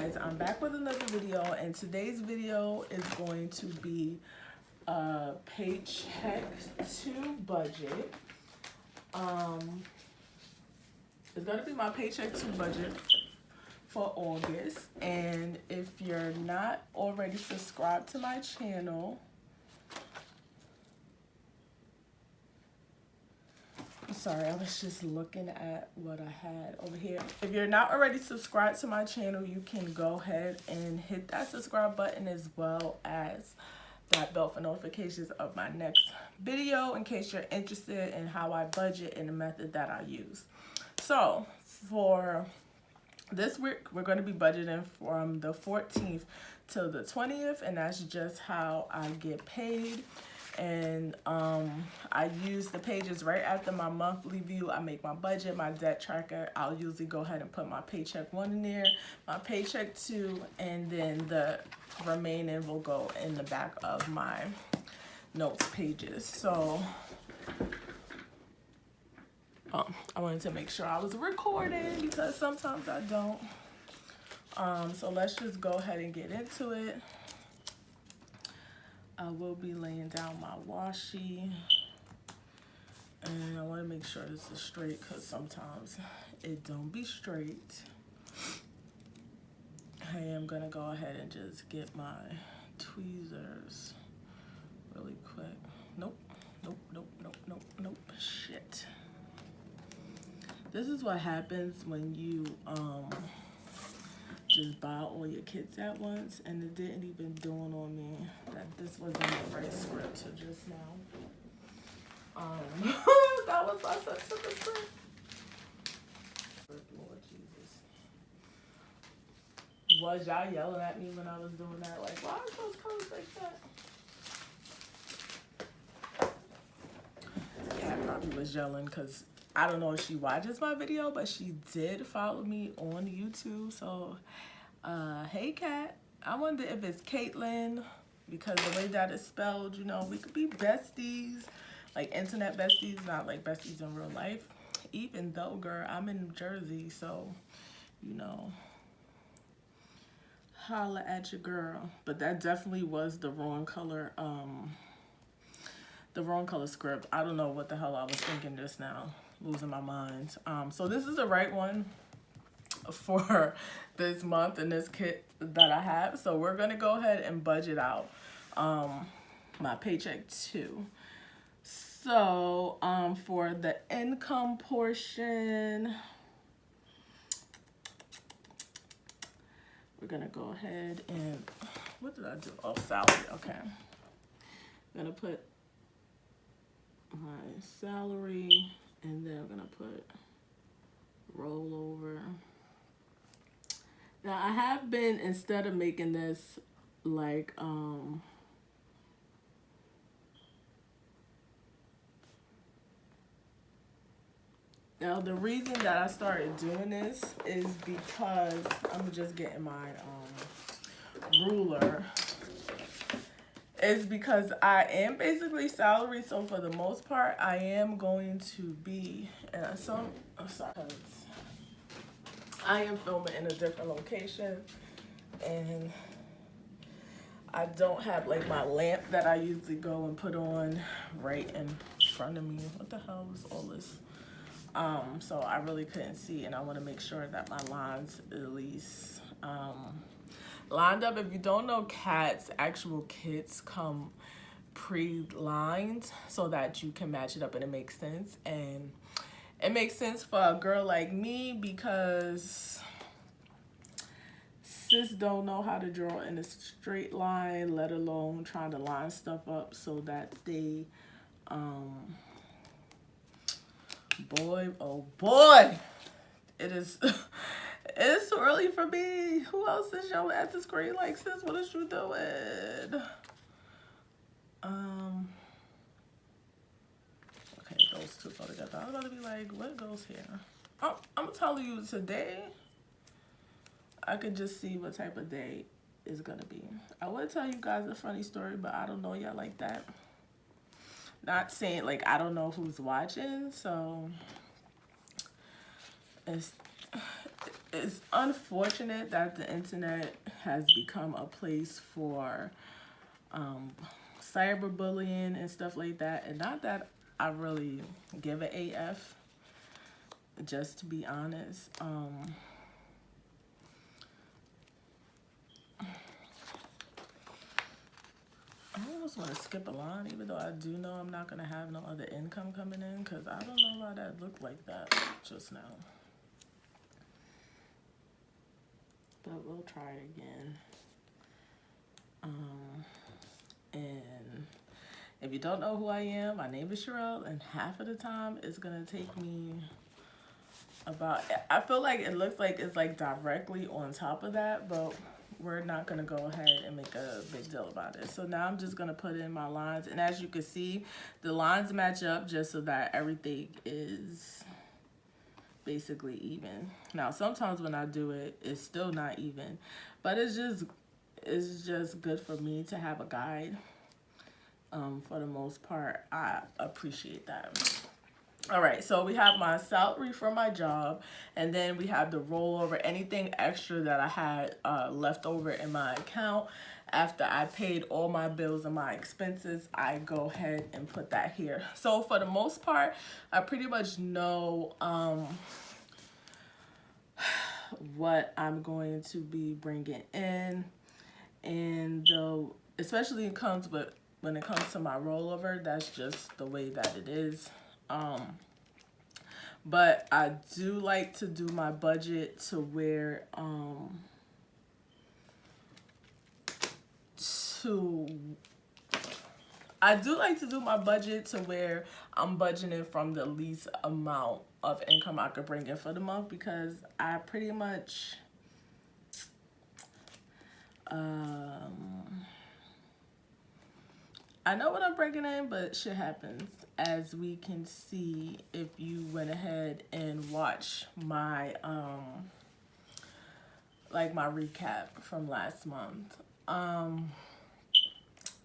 guys, I'm back with another video, and today's video is going to be a Paycheck to budget. It's going to be my Paycheck to budget for August, and if you're not already subscribed to my channel, sorry, I was just looking at what I had over here. If you're not already subscribed to my channel, you can go ahead and hit that subscribe button, as well as that bell for notifications of my next video, in case you're interested in how I budget and the method that I use. So for this week, we're going to be budgeting from the 14th till the 20th, and that's just how I get paid. And I use the pages right after my monthly view. I make my budget, my debt tracker. I'll usually go ahead and put my Paycheck 1 in there, my Paycheck 2, and then the remaining will go in the back of my notes pages. So I wanted to make sure I was recording because sometimes I don't. So let's just go ahead and get into it. I will be laying down my washi, and I want to make sure this is straight because sometimes it don't be straight. Hey, I'm gonna go ahead and just get my tweezers really quick. Nope, nope, nope, nope, nope, nope, shit. This is what happens when you just buy all your kits at once, and it didn't even dawn on me that this wasn't the right script to just now. That was my son took the script. Lord Jesus. Was y'all yelling at me when I was doing that? Like, why are those colors like that? Yeah, I probably was yelling because I don't know if she watches my video, but she did follow me on YouTube. So, hey, Kat. I wonder if it's Caitlin, because the way that it's spelled, you know, we could be besties, like internet besties, not like besties in real life. Even though, girl, I'm in New Jersey, so, you know, holla at your girl. But that definitely was the wrong color, script. I don't know what the hell I was thinking just now. Losing my mind. So this is the right one for this month and this kit that I have. So we're gonna go ahead and budget out my Paycheck 2. So for the income portion, we're gonna go ahead and, what did I do? Oh, salary. Okay, I'm gonna put my salary, and then I'm gonna put rollover. Now I have been, instead of making this like now the reason that I started doing this is because I'm just getting my ruler. Is because I am basically salary, so for the most part I am going to be, and I am filming in a different location, and I don't have like my lamp that I usually go and put on right in front of me. What the hell is all this? So I really couldn't see, and I want to make sure that my lines at least lined up. If you don't know, Kat's actual kits come pre-lined so that you can match it up and it makes sense. And it makes sense for a girl like me because sis don't know how to draw in a straight line, let alone trying to line stuff up so that they boy, oh boy, it is it's too early for me. Who else is yelling at the screen like, sis, what is you doing? Okay, those two go together. I was about to be like, what goes here? Oh, I'm telling you, today I could just see what type of day it's gonna be. I would tell you guys a funny story, but I don't know y'all like that. Not saying, like, I don't know who's watching, so it's unfortunate that the internet has become a place for cyberbullying and stuff like that. And not that I really give a AF, just to be honest. I almost want to skip a line, even though I do know I'm not going to have no other income coming in, because I don't know why that looked like that just now. But we'll try it again. And if you don't know who I am, my name is Sherelle, and half of the time it's going to take me about, I feel like it looks like it's like directly on top of that, but we're not going to go ahead and make a big deal about it. So now I'm just going to put in my lines, and as you can see, the lines match up just so that everything is basically even. Now sometimes when I do it, it's still not even, but it's just good for me to have a guide. For the most part, I appreciate that. All right, so we have my salary from my job, and then we have the rollover, anything extra that I had left over in my account. After I paid all my bills and my expenses, I go ahead and put that here. So for the most part, I pretty much know what I'm going to be bringing in, and especially when it comes to my rollover, that's just the way that it is. But I do like to do my budget to where I'm budgeting from the least amount of income I could bring in for the month, because I pretty much I know what I'm bringing in, but shit happens, as we can see if you went ahead and watched my like my recap from last month.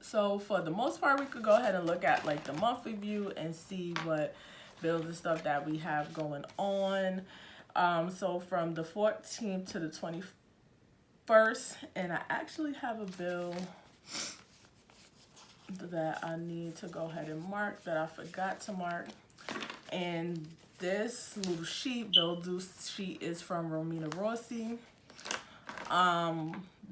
So for the most part, we could go ahead and look at like the monthly view and see what bills and stuff that we have going on. So from the 14th to the 21st, and I actually have a bill that I need to go ahead and mark that I forgot to mark. And this little sheet, bill due sheet, is from Romina Rossi.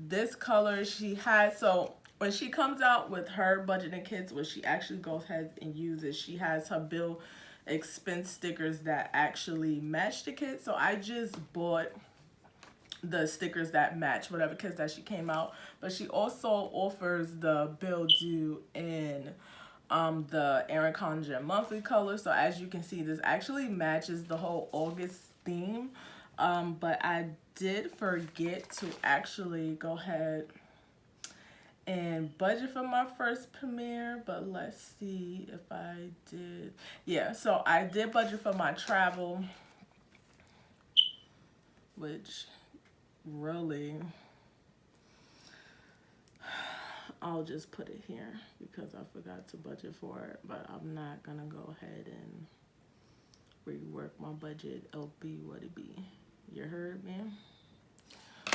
This color she had, so when she comes out with her budgeting kits, what she actually goes ahead and uses, she has her bill expense stickers that actually match the kit. So I just bought the stickers that match whatever kits that she came out, but she also offers the bill due in the Erin Condren monthly color. So as you can see, this actually matches the whole August theme, but I did forget to actually go ahead and budget for my first premiere, but let's see if I did. Yeah, so I did budget for my travel, which really, I'll just put it here because I forgot to budget for it, but I'm not gonna go ahead and rework my budget. It'll be what it be. You heard me?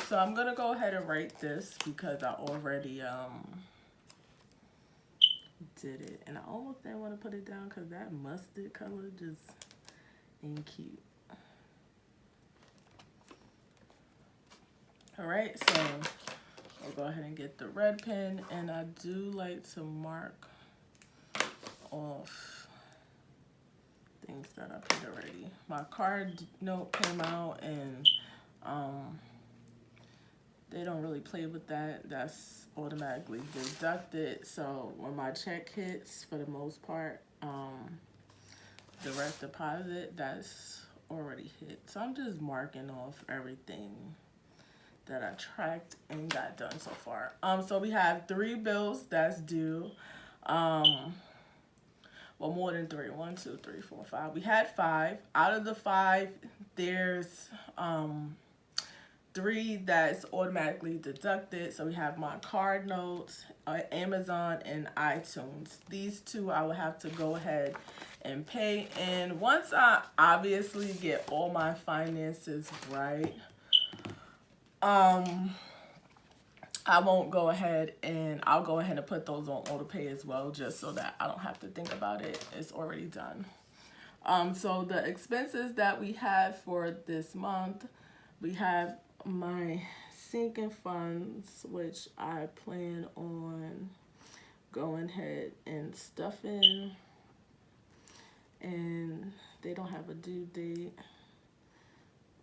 So I'm gonna go ahead and write this because I already did it, and I almost didn't want to put it down because that mustard color just ain't cute. All right, so I'll go ahead and get the red pen, and I do like to mark off things that I put already. My card note came out, and they don't really play with that. That's automatically deducted. So when my check hits, for the most part, direct deposit, that's already hit. So I'm just marking off everything that I tracked and got done so far. So we have 3 bills that's due. Well, more than 3. 1, 2, 3, 4, 5. We had 5. Out of the 5, there's 3 that's automatically deducted. So we have my card notes, Amazon, and iTunes. These 2 I will have to go ahead and pay. And once I obviously get all my finances right, Um, I won't go ahead and I'll go ahead and put those on auto pay as well, just so that I don't have to think about it. It's already done. So the expenses that we have for this month, we have my sinking funds, which I plan on going ahead and stuffing, and they don't have a due date.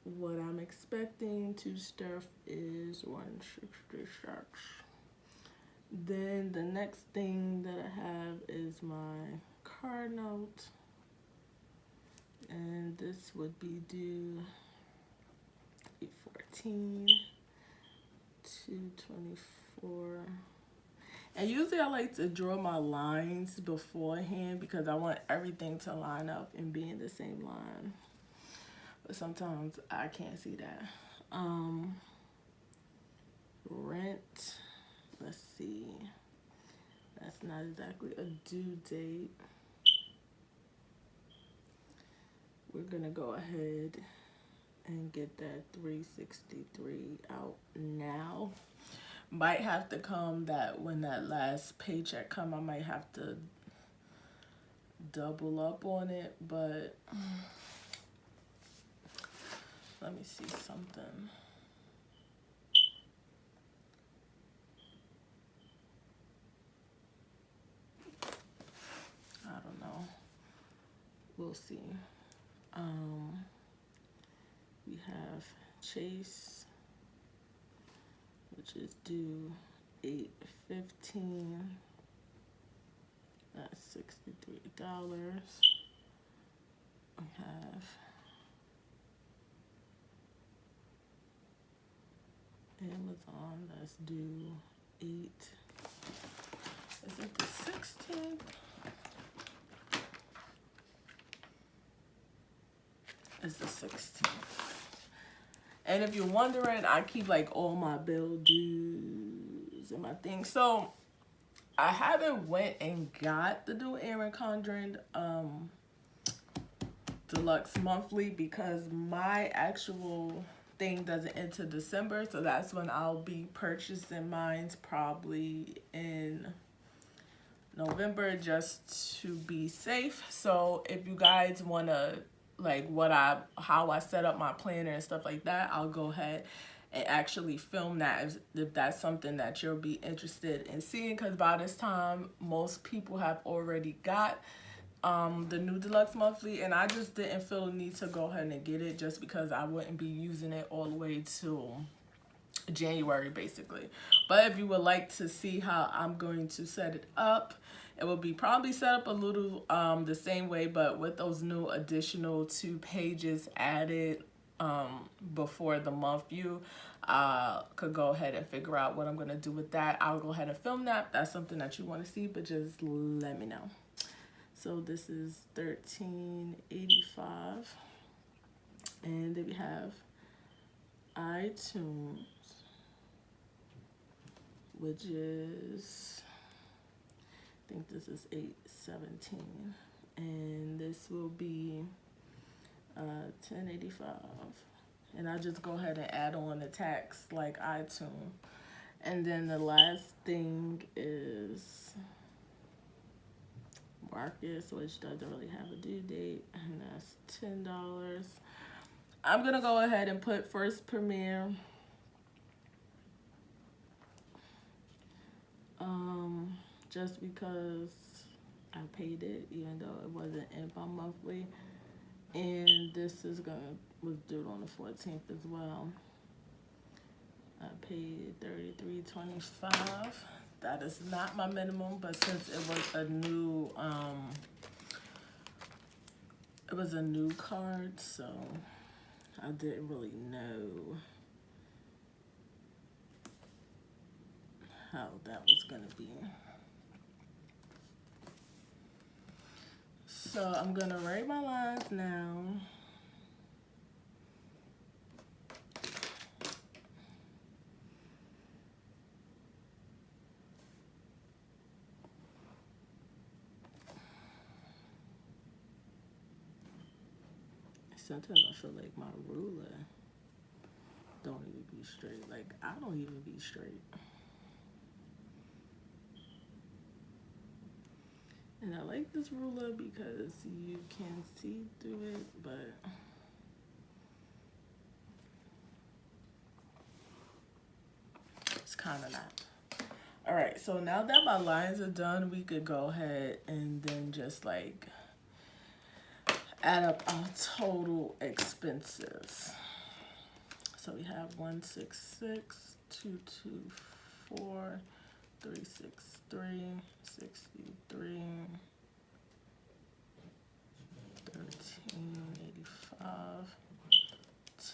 What I'm expecting to stuff is 166. Then the next thing that I have is my car note, and this would be due 8/14, 2/24. And usually I like to draw my lines beforehand because I want everything to line up and be in the same line. But sometimes I can't see that. Rent, let's see. That's not exactly a due date. We're gonna go ahead and get that 363 out now. Might have to come that when that last paycheck come, I might have to double up on it, but let me see something. I don't know. We'll see. We have Chase, which is due 8/15. That's $63. We have Amazon, that's due 8. Is it the 16th? It's the 16th. And if you're wondering, I keep like all my bill dues and my things. So I haven't went and got the new Erin Condren Deluxe monthly because my actual thing doesn't enter December. So that's when I'll be purchasing mine, probably in November, just to be safe. So if you guys want to like how I set up my planner and stuff like that, I'll go ahead and actually film that if that's something that you'll be interested in seeing, because by this time most people have already got the new Deluxe monthly, and I just didn't feel the need to go ahead and get it just because I wouldn't be using it all the way to January basically. But if you would like to see how I'm going to set it up, it will be probably set up a little the same way, but with those new additional 2 pages added before the month view. Could go ahead and figure out what I'm going to do with that. I'll go ahead and film that. That's something that you want to see, but just let me know. So this is $13.85, and then we have iTunes, which is, I think this is $8.17, and this will be $10.85, and I'll just go ahead and add on the tax like iTunes. And then the last thing is Marcus, which doesn't really have a due date, and that's $10. I'm gonna go ahead and put First Premier. Just because I paid it, even though it wasn't in my monthly, and this is was due on the 14th as well. I paid $33.25. That is not my minimum, but since it was a new card, so I didn't really know how that was gonna be. So I'm gonna write my lines now. Sometimes I feel like my ruler don't even be straight. Like, I don't even be straight. And I like this ruler because you can see through it, but it's kind of not. All right, so now that my lines are done, we could go ahead and then just like add up our total expenses. So we have 166, 224, 363, 63, 1385,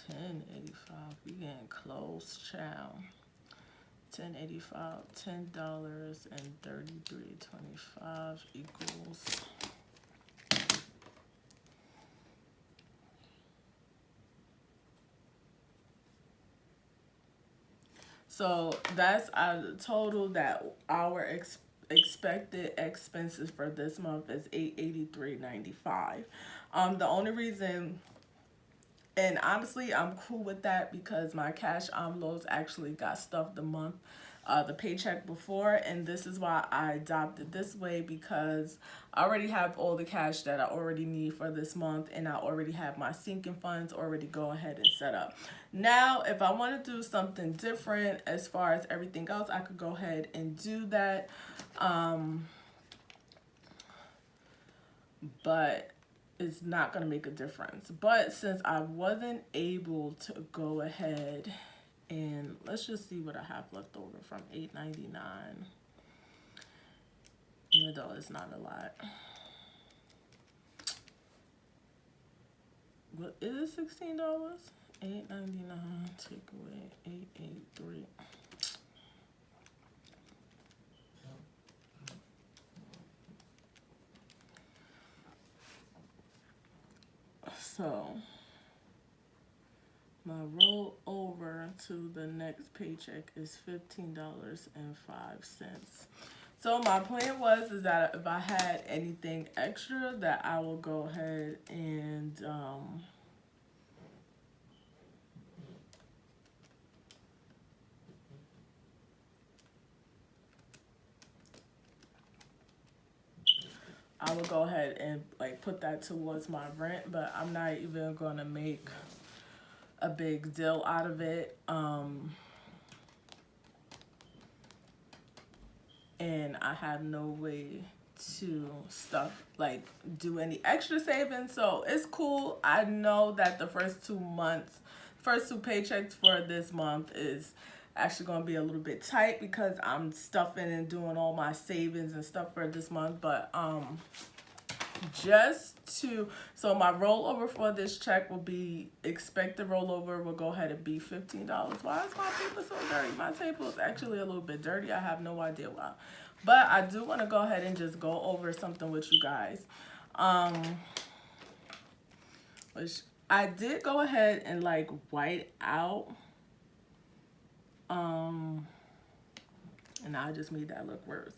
1085. We getting close, child. 1085, $10 and 33.25 equals. So that's our total that our expected expenses for this month is $883.95. The only reason, and honestly, I'm cool with that because my cash envelopes actually got stuffed the month, the paycheck before, and this is why I adopted this way because I already have all the cash that I already need for this month, and I already have my sinking funds already go ahead and set up. Now, if I want to do something different as far as everything else, I could go ahead and do that. But it's not going to make a difference. But since I wasn't able to go ahead and let's just see what I have left over from $8.99, even though it's not a lot. What is $16? $8.99 take away $883. So my roll over to the next paycheck is $15.05. So my plan is that if I had anything extra, that I will go ahead and I would go ahead and like put that towards my rent, but I'm not even gonna make a big deal out of it. And I have no way to do any extra savings, so it's cool. I know that the first two paychecks for this month is actually going to be a little bit tight because I'm stuffing and doing all my savings and stuff for this month, but so my rollover for this check will be, expected rollover will go ahead and be $15. Why is my paper so dirty? My table is actually a little bit dirty. I have no idea why. But I do want to go ahead and just go over something with you guys. Which I did go ahead and like white out. And I just made that look worse.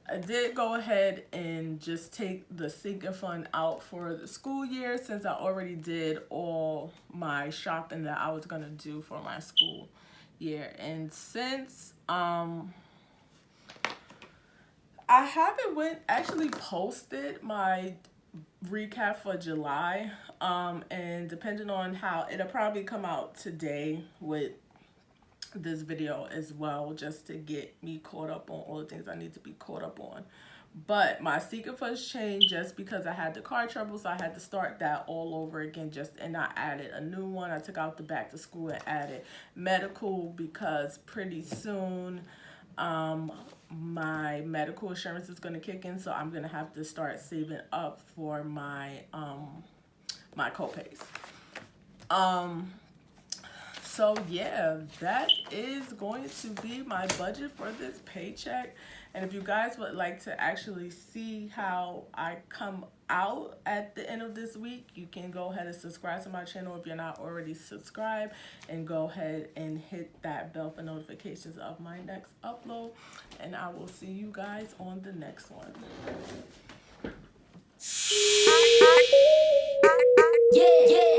I did go ahead and just take the sinking fund out for the school year since I already did all my shopping that I was going to do for my school year. And since I haven't actually posted my recap for July, and depending on how, it'll probably come out today with this video as well, just to get me caught up on all the things I need to be caught up on. But my secret funds changed just because I had the car trouble, so I had to start that all over again. And I added a new one. I took out the back to school and added medical because pretty soon my medical insurance is going to kick in, so I'm going to have to start saving up for my my co-pays. So yeah, that is going to be my budget for this paycheck. And if you guys would like to actually see how I come out at the end of this week, you can go ahead and subscribe to my channel if you're not already subscribed, and go ahead and hit that bell for notifications of my next upload. And I will see you guys on the next one. Yeah.